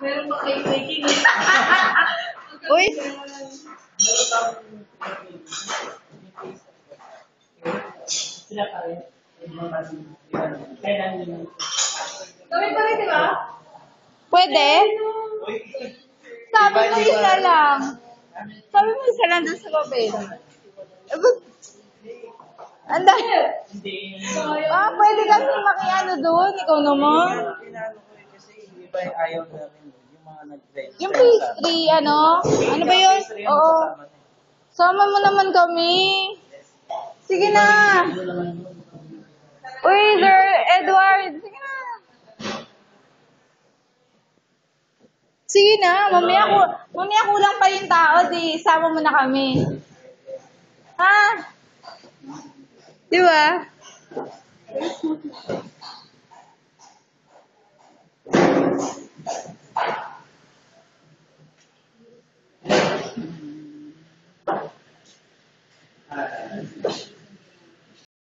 Meron pa kayo making. Uy! Sila pa rin. Kami pa rin, di ba? Pwede? Sabi mo isa lang. Sabi mo isa lang dun sa papel. Anda. Pwede kasi makiano doon. Ikaw naman. Iba yung ayaw namin. Yung mga nag-rent. Yung pastry, ano? Ano ba yun? Oo. Sama mo naman kami. Sige na. Uy, Sir Edward. Sige na. Sige na. Mamaya kulang pa yung tao. Di, sama mo na kami. Ha? Di ba?